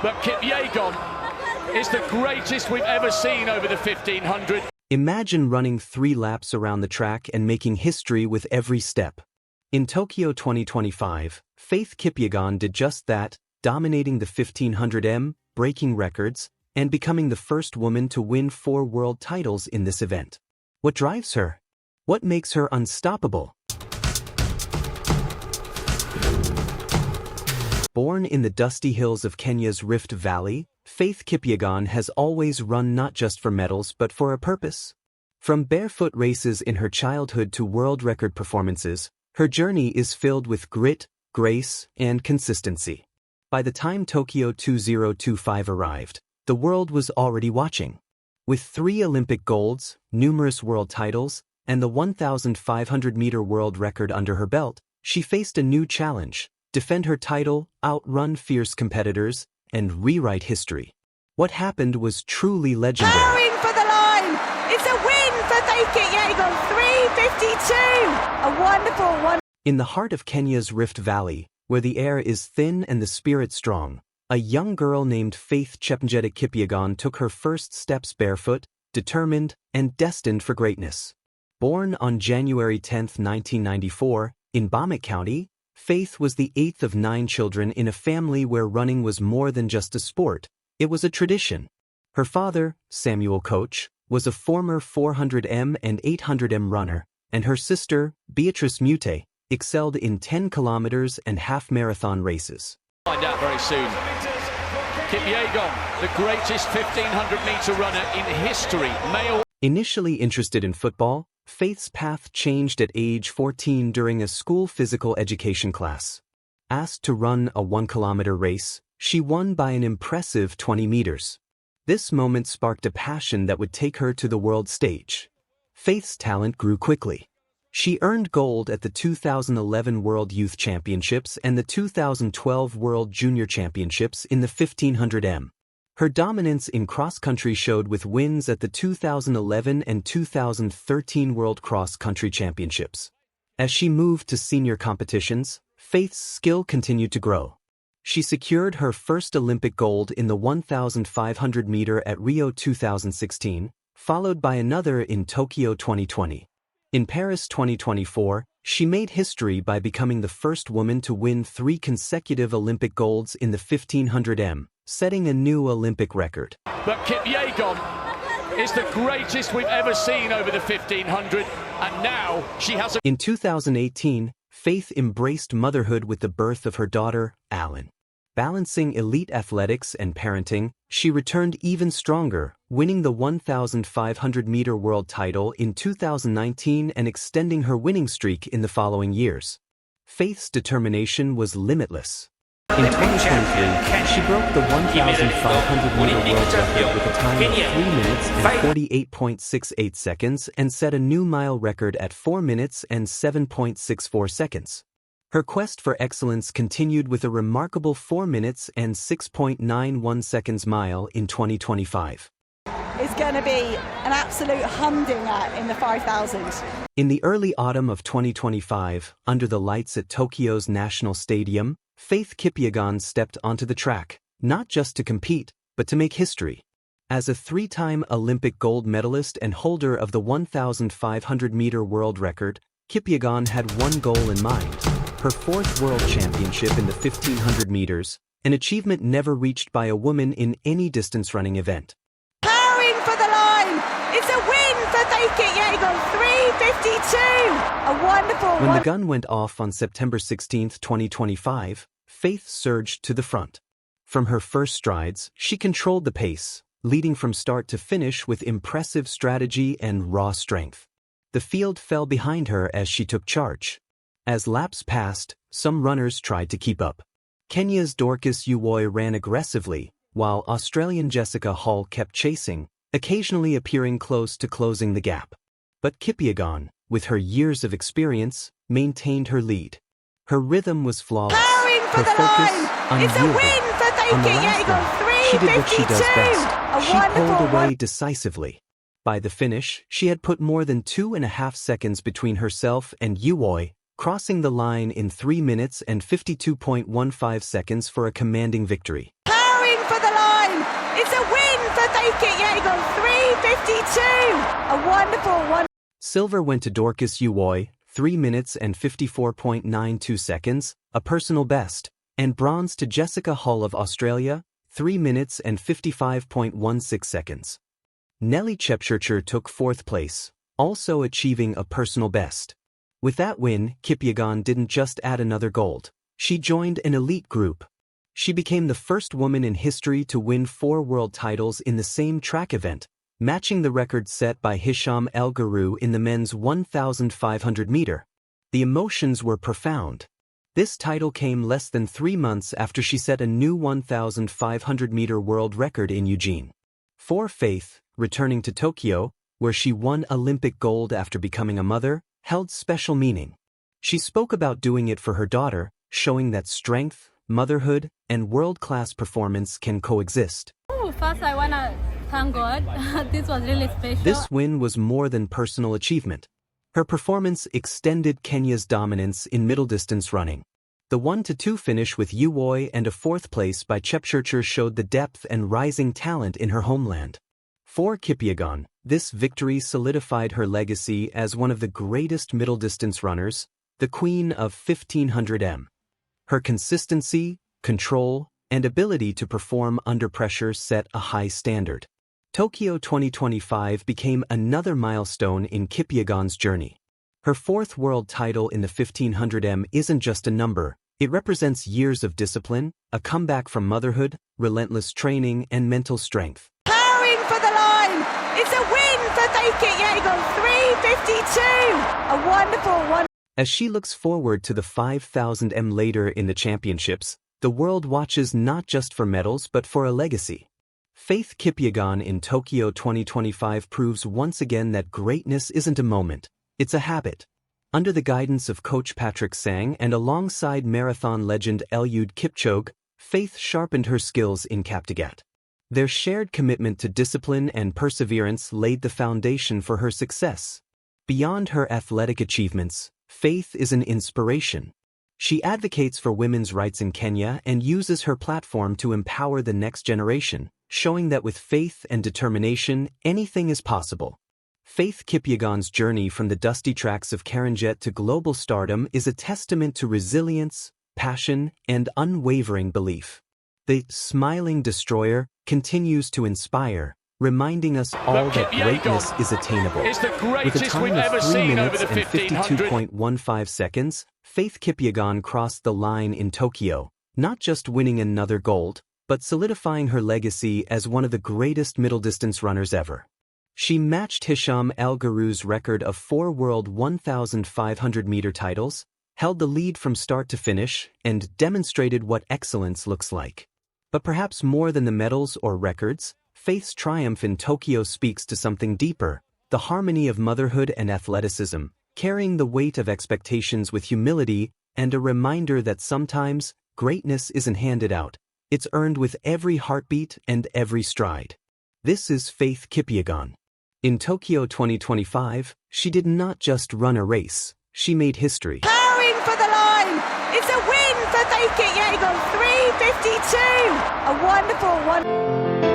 but Kipyegon is the greatest we've ever seen over the 1500. Imagine running 3 laps around the track and making history with every step. In Tokyo 2025, Faith Kipyegon did just that, dominating the 1500m, breaking records, and becoming the first woman to win 4 world titles in this event. What drives her? What makes her unstoppable? Born in the dusty hills of Kenya's Rift Valley, Faith Kipyegon has always run not just for medals but for a purpose. From barefoot races in her childhood to world record performances, her journey is filled with grit, grace, and consistency. By the time Tokyo 2025 arrived, the world was already watching. With 3 Olympic golds, numerous world titles, and the 1,500-meter world record under her belt, she faced a new challenge: defend her title, outrun fierce competitors, and rewrite history. What happened was truly legendary. Powering for the line! It's a win for Faith Kipyegon, 3:52! A wonderful one. In the heart of Kenya's Rift Valley, where the air is thin and the spirit strong, a young girl named Faith Kipyegon took her first steps barefoot, determined, and destined for greatness. Born on January 10, 1994, in Bomet County, Faith was the 8th of 9 children in a family where running was more than just a sport, it was a tradition. Her father, Samuel Coach, was a former 400m and 800m runner, and her sister, Beatrice Mute, excelled in 10 kilometers and half-marathon races. Find out very soon. Kipyegon, the greatest 1500-meter runner in history, male. Initially interested in football, Faith's path changed at age 14 during a school physical education class. Asked to run a 1-kilometer race, she won by an impressive 20 meters. This moment sparked a passion that would take her to the world stage. Faith's talent grew quickly. She earned gold at the 2011 World Youth Championships and the 2012 World Junior Championships in the 1500m. Her dominance in cross-country showed with wins at the 2011 and 2013 World Cross Country Championships. As she moved to senior competitions, Faith's skill continued to grow. She secured her first Olympic gold in the 1,500 meter at Rio 2016, followed by another in Tokyo 2020. In Paris 2024, she made history by becoming the first woman to win 3 consecutive Olympic golds in the 1500m, setting a new Olympic record. But Kipyegon is the greatest we've ever seen over the 1500, and now she has a... In 2018, Faith embraced motherhood with the birth of her daughter, Alan. Balancing elite athletics and parenting, she returned even stronger, winning the 1,500-meter world title in 2019 and extending her winning streak in the following years. Faith's determination was limitless. In 2023, she broke the 1,500-meter world record with a time of 3 minutes and 48.68 seconds and set a new mile record at 4 minutes and 7.64 seconds. Her quest for excellence continued with a remarkable 4 minutes and 6.91 seconds mile in 2025. It's going to be an absolute humdinger in the 5,000. In the early autumn of 2025, under the lights at Tokyo's National Stadium, Faith Kipyegon stepped onto the track, not just to compete, but to make history. As a 3-time Olympic gold medalist and holder of the 1,500-meter world record, Kipyegon had one goal in mind: her 4th world championship in the 1,500 meters, an achievement never reached by a woman in any distance running event. Powering for the line! It's a win for Faith Kipyegon, 3:52! A wonderful one. When the gun went off on September 16, 2025, Faith surged to the front. From her first strides, she controlled the pace, leading from start to finish with impressive strategy and raw strength. The field fell behind her as she took charge. As laps passed, some runners tried to keep up. Kenya's Dorcas Uwoy ran aggressively, while Australian Jessica Hull kept chasing, occasionally appearing close to closing the gap. But Kipyegon, with her years of experience, maintained her lead. Her rhythm was flawless, her focus unyielding. On the last lap, she did what she does best. She pulled away decisively. By the finish, she had put more than 2.5 seconds between herself and Uwoy, crossing the line in 3 minutes and 52.15 seconds for a commanding victory. Powering for the line. It's a win for Faith Kipyegon, 3:52. A wonderful one. Silver went to Dorcas Uwoy, 3 minutes and 54.92 seconds, a personal best, and bronze to Jessica Hull of Australia, 3 minutes and 55.16 seconds. Nelly Chepchirchir took 4th place, also achieving a personal best. With that win, Kipyegon didn't just add another gold. She joined an elite group. She became the first woman in history to win 4 world titles in the same track event, matching the record set by Hisham El Gharoui in the men's 1,500 meter. The emotions were profound. This title came less than 3 months after she set a new 1,500 meter world record in Eugene. For Faith, returning to Tokyo, where she won Olympic gold after becoming a mother, held special meaning. She spoke about doing it for her daughter, showing that strength, motherhood, and world-class performance can coexist. First, I want to thank God. This was really special. This win was more than personal achievement. Her performance extended Kenya's dominance in middle distance running. The 1-2 finish with Uwoy and a 4th place by Chepchirchir showed the depth and rising talent in her homeland. For Kipyegon, this victory solidified her legacy as one of the greatest middle distance runners, the queen of 1500 m. Her consistency, control, and ability to perform under pressure set a high standard. Tokyo 2025 became another milestone in Kipyegon's journey. Her 4th world title in the 1500 m isn't just a number, it represents years of discipline, a comeback from motherhood, relentless training, and mental strength. Powering for the line. It's a win for Faith Kipyegon, 3:52. A wonderful one. As she looks forward to the 5,000 m later in the championships, the world watches not just for medals but for a legacy. Faith Kipyegon in Tokyo 2025 proves once again that greatness isn't a moment, it's a habit. Under the guidance of coach Patrick Sang and alongside marathon legend Eliud Kipchoge, Faith sharpened her skills in Kaptagat. Their shared commitment to discipline and perseverance laid the foundation for her success. Beyond her athletic achievements, Faith is an inspiration. She advocates for women's rights in Kenya and uses her platform to empower the next generation, showing that with faith and determination, anything is possible. Faith Kipyegon's journey from the dusty tracks of Karanjet to global stardom is a testament to resilience, passion, and unwavering belief. The smiling destroyer continues to inspire, reminding us all that greatness is attainable. With a time of 3 minutes and 52.15 seconds, Faith Kipyegon crossed the line in Tokyo, not just winning another gold, but solidifying her legacy as one of the greatest middle-distance runners ever. She matched Hisham El Gharoui's record of 4 world 1,500-meter titles, held the lead from start to finish, and demonstrated what excellence looks like. But perhaps more than the medals or records, Faith's triumph in Tokyo speaks to something deeper, the harmony of motherhood and athleticism, carrying the weight of expectations with humility and a reminder that sometimes greatness isn't handed out, it's earned with every heartbeat and every stride. This is Faith Kipyegon. In Tokyo 2025, she did not just run a race, she made history. Powering for the line. It's a win for Faith Kipyegon, 3:52. A wonderful one.